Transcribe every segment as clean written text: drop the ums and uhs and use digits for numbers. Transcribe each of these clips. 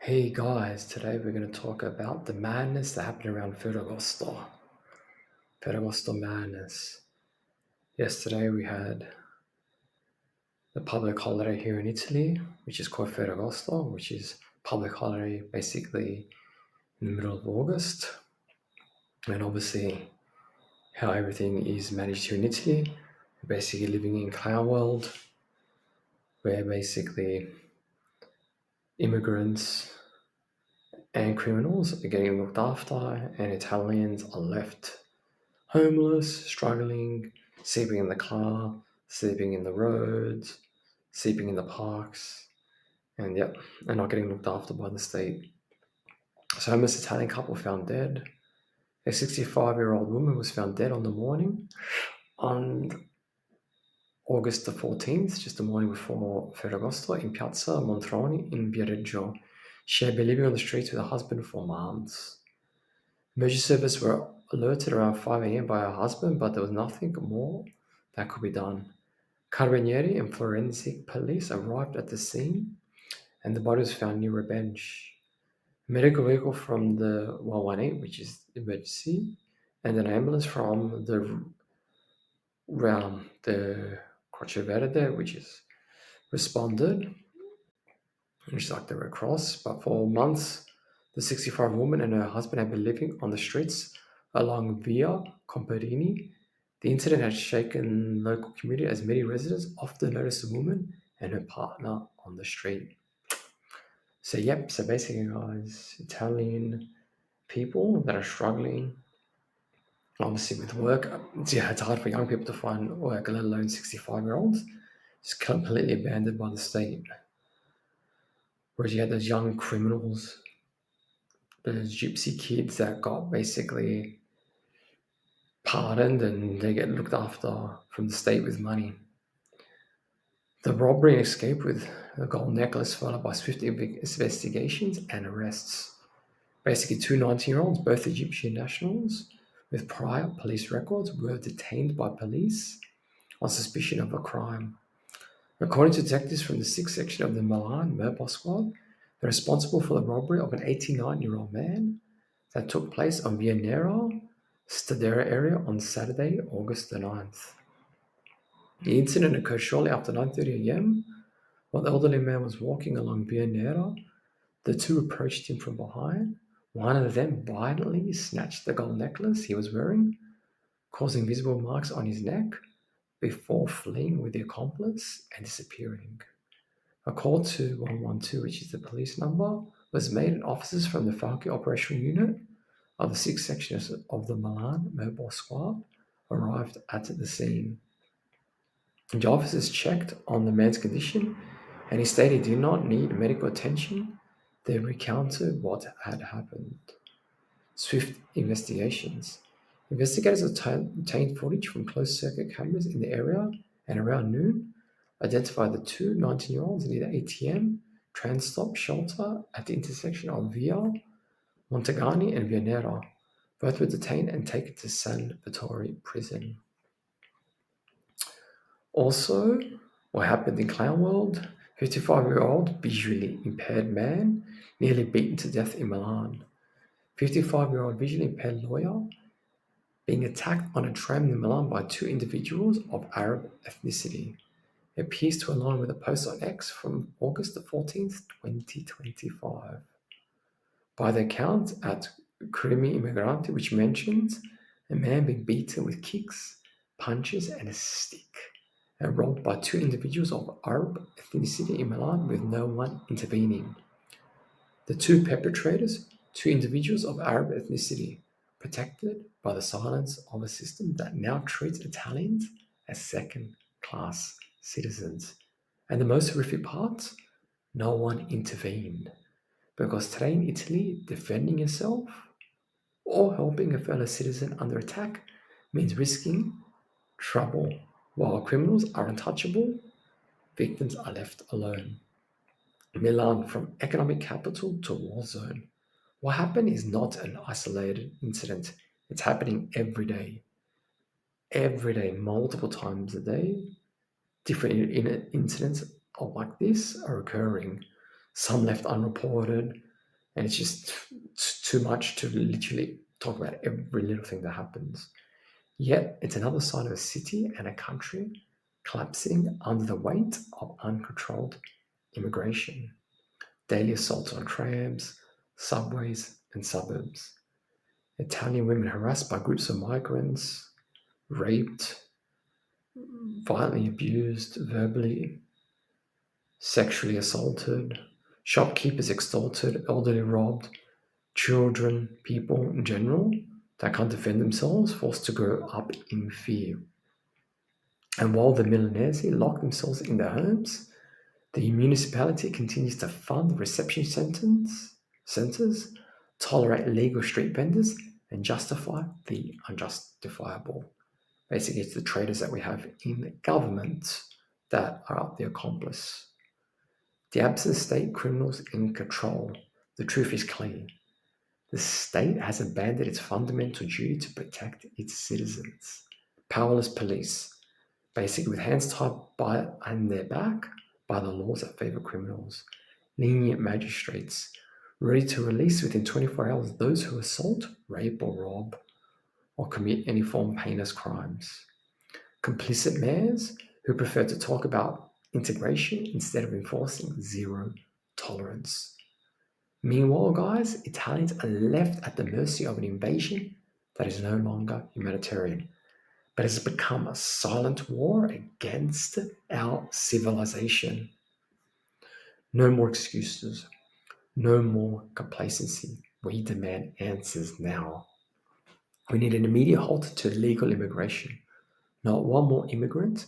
Hey guys, today we're going to talk about the madness that happened around Ferragosto. Ferragosto madness. Yesterday we had the public holiday here in Italy, which is called Ferragosto, which is public holiday basically in the middle of August. And obviously how everything is managed here in Italy. We're basically living in clown world where basically immigrants and criminals are getting looked after and Italians are left homeless, struggling, sleeping in the car, sleeping in the roads, sleeping in the parks, and yep, and not getting looked after by the state. So, a homeless Italian couple found dead. A 65-year-old woman was found dead on the morning on August the 14th, just the morning before Ferragosto, in Piazza Montroni in Viareggio. She had been living on the streets with her husband for months. Emergency service were alerted around 5 a.m. by her husband, but there was nothing more that could be done. Carabinieri and forensic police arrived at the scene, and the body was found near a bench. A medical vehicle from the 118, which is emergency, and an ambulance from the Croce Verde, which is responded, which is like the Red Cross. But for months, the 65 woman and her husband had been living on the streets along Via Comparini. The incident had shaken local community as many residents often noticed the woman and her partner on the street. So basically, guys, Italian people that are struggling, obviously with work. It's hard for young people to find work, let alone 65-year-olds. Just completely abandoned by the state. Whereas you had those young criminals, those gypsy kids that got basically pardoned and they get looked after from the state with money. The robbery and escape with a gold necklace followed by swift investigations and arrests. Basically, two 19-year-olds, both Egyptian nationals, with prior police records, were detained by police on suspicion of a crime. According to detectives from the 6th section of the Milan Murder Squad, they're responsible for the robbery of an 89-year-old man that took place on Via Nera, Stadera area on Saturday, August the 9th. The incident occurred shortly after 9:30 a.m. While the elderly man was walking along Via Nera, the two approached him from behind. One of them violently snatched the gold necklace he was wearing, causing visible marks on his neck, before fleeing with the accomplice and disappearing. A call to 112, which is the police number, was made, and officers from the Falcon Operational Unit of the 6th section of the Milan Mobile Squad arrived at the scene. The officers checked on the man's condition, and he stated he did not need medical attention. They recounted what had happened. Swift investigations. Investigators obtained footage from closed-circuit cameras in the area and around noon identified the two 19-year-olds near the ATM Transstop shelter at the intersection of Via Montegani and Via Nera. Both were detained and taken to San Vittore prison. Also, what happened in Clown World? 55-year-old visually impaired man nearly beaten to death in Milan. 55-year-old visually impaired lawyer being attacked on a tram in Milan by two individuals of Arab ethnicity. It appears to align with a post on X from August the 14th, 2025. By the account at Crimi Immigrante, which mentions a man being beaten with kicks, punches, and a stick, and robbed by two individuals of Arab ethnicity in Milan with no one intervening. The two perpetrators, two individuals of Arab ethnicity, protected by the silence of a system that now treats Italians as second-class citizens. And the most horrific part, no one intervened. Because today in Italy, defending yourself or helping a fellow citizen under attack means risking trouble. While criminals are untouchable, victims are left alone. Milan, from economic capital to war zone. What happened is not an isolated incident. It's happening every day. Every day, multiple times a day. Different incidents like this are occurring. Some left unreported, And it's just too much to literally talk about every little thing that happens. Yet, it's another sign of a city and a country collapsing under the weight of uncontrolled immigration. Daily assaults on trams, subways, and suburbs. Italian women harassed by groups of migrants, raped, violently abused, verbally, sexually assaulted, shopkeepers extorted, elderly robbed, children, people in general that can't defend themselves, forced to grow up in fear. And while the Milanese lock themselves in their homes, the municipality continues to fund reception centers, tolerate illegal street vendors, and justify the unjustifiable. Basically, it's the traitors that we have in government that are the accomplice. The absent state criminals in control. The truth is clean. The state has abandoned its fundamental duty to protect its citizens. Powerless police, basically with hands tied behind their back by the laws that favor criminals. Lenient magistrates, ready to release within 24 hours those who assault, rape, or rob, or commit any form of heinous crimes. Complicit mayors who prefer to talk about integration instead of enforcing zero tolerance. Meanwhile, guys, Italians are left at the mercy of an invasion that is no longer humanitarian, but has become a silent war against our civilization. No more excuses, no more complacency. We demand answers now. We need an immediate halt to illegal immigration. Not one more immigrant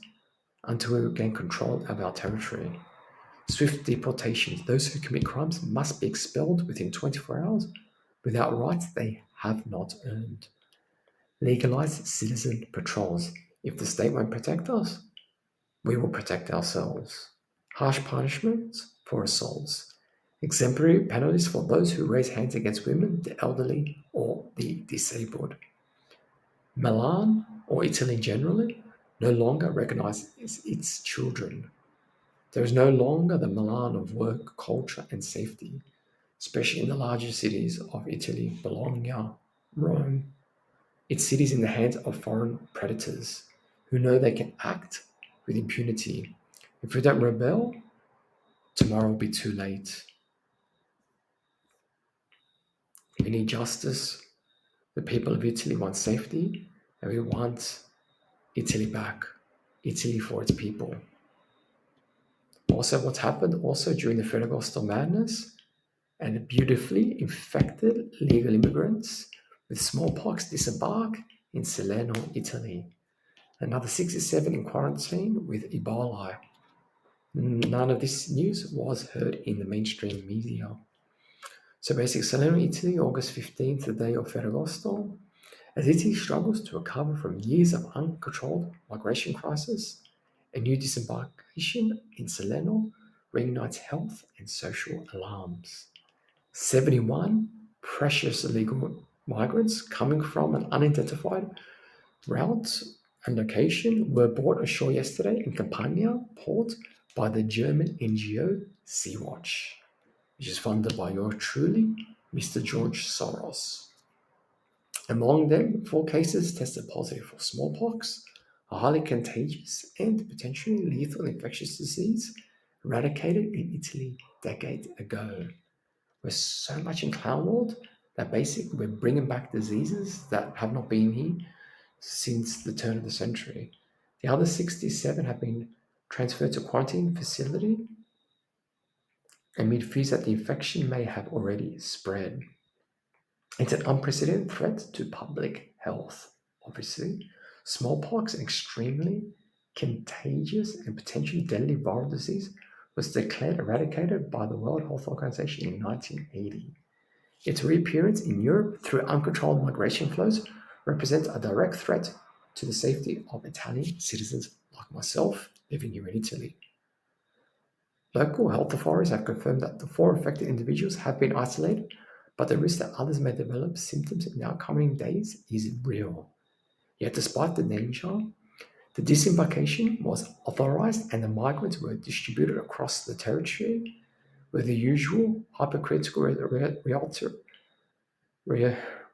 until we regain control of our territory. Swift deportations. Those who commit crimes must be expelled within 24 hours without rights they have not earned. Legalize citizen patrols. If the state won't protect us, we will protect ourselves. Harsh punishments for assaults. Exemplary penalties for those who raise hands against women, the elderly, or the disabled. Milan, or Italy generally, no longer recognizes its children. There is no longer the Milan of work, culture, and safety, especially in the larger cities of Italy, Bologna, Rome. Its cities in the hands of foreign predators who know they can act with impunity. If we don't rebel, tomorrow will be too late. We need justice. The people of Italy want safety, and we want Italy back. Italy for its people. Also, what's happened also during the Ferragosto madness and beautifully infected legal immigrants with smallpox disembark in Salerno, Italy. Another 67 in quarantine with Ebola. None of this news was heard in the mainstream media. So basically, Salerno, Italy, August 15th, the day of Ferragosto. As Italy struggles to recover from years of uncontrolled migration crisis, a new disembarkation in Salerno reignites health and social alarms. 71 precious illegal migrants coming from an unidentified route and location were brought ashore yesterday in Campania port by the German NGO Sea-Watch, which is funded by yours truly, Mr. George Soros. Among them, 4 cases tested positive for smallpox, a highly contagious and potentially lethal infectious disease eradicated in Italy decades ago. We're so much in clown world that basically we're bringing back diseases that have not been here since the turn of the century. The other 67 have been transferred to quarantine facility amid fears that the infection may have already spread. It's an unprecedented threat to public health, obviously. Smallpox, an extremely contagious and potentially deadly viral disease, was declared eradicated by the World Health Organization in 1980. Its reappearance in Europe through uncontrolled migration flows represents a direct threat to the safety of Italian citizens like myself living here in Italy. Local health authorities have confirmed that the 4 affected individuals have been isolated, but the risk that others may develop symptoms in the upcoming days is real. Yet despite the danger, the disembarkation was authorized and the migrants were distributed across the territory with the usual hypocritical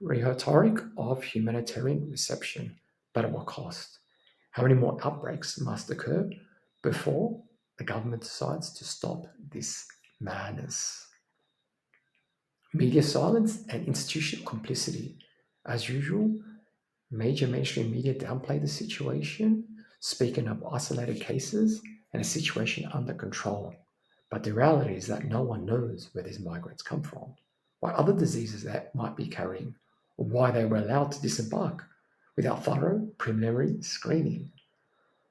rhetoric of humanitarian reception. But at what cost? How many more outbreaks must occur before the government decides to stop this madness? Media silence and institutional complicity. As usual, major mainstream media downplay the situation, speaking of isolated cases and a situation under control. But the reality is that no one knows where these migrants come from, what other diseases they might be carrying, or why they were allowed to disembark without thorough preliminary screening.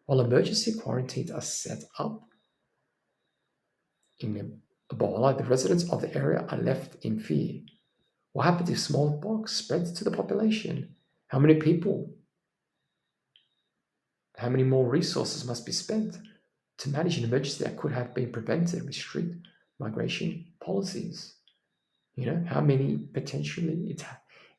While emergency quarantines are set up in Ebola, the residents of the area are left in fear. What happens if smallpox spreads to the population? How many people, how many more resources must be spent to manage an emergency that could have been prevented with strict migration policies? How many potentially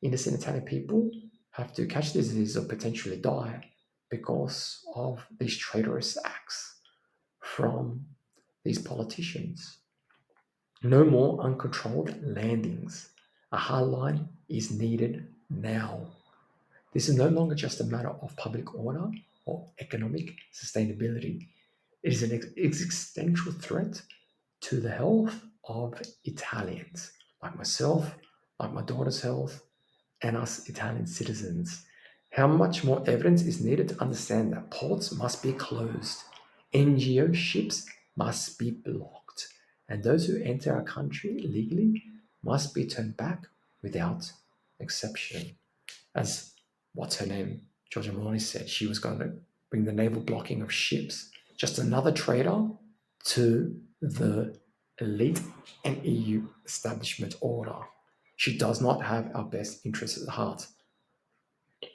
innocent Italian people have to catch this disease or potentially die because of these traitorous acts from these politicians? No more uncontrolled landings. A hard line is needed now. This is no longer just a matter of public order or economic sustainability. It is an existential threat to the health of Italians, like myself, like my daughter's health, and us Italian citizens. How much more evidence is needed to understand that ports must be closed, NGO ships must be blocked, and those who enter our country illegally must be turned back without exception? As what's her name, Giorgia Meloni said, she was going to bring the naval blocking of ships. Just another traitor to the elite and EU establishment order. She does not have our best interests at heart.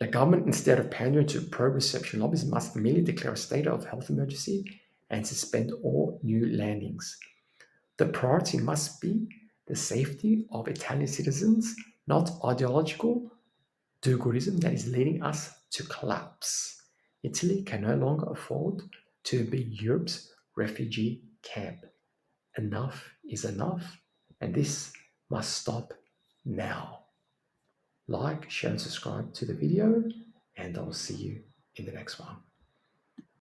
The government, instead of pandering to pro-reception lobbies, must immediately declare a state of health emergency and suspend all new landings. The priority must be the safety of Italian citizens, not ideological do-goodism that is leading us to collapse. Italy can no longer afford to be Europe's refugee camp. Enough is enough, and this must stop now. Like, share, and subscribe to the video, and I'll see you in the next one.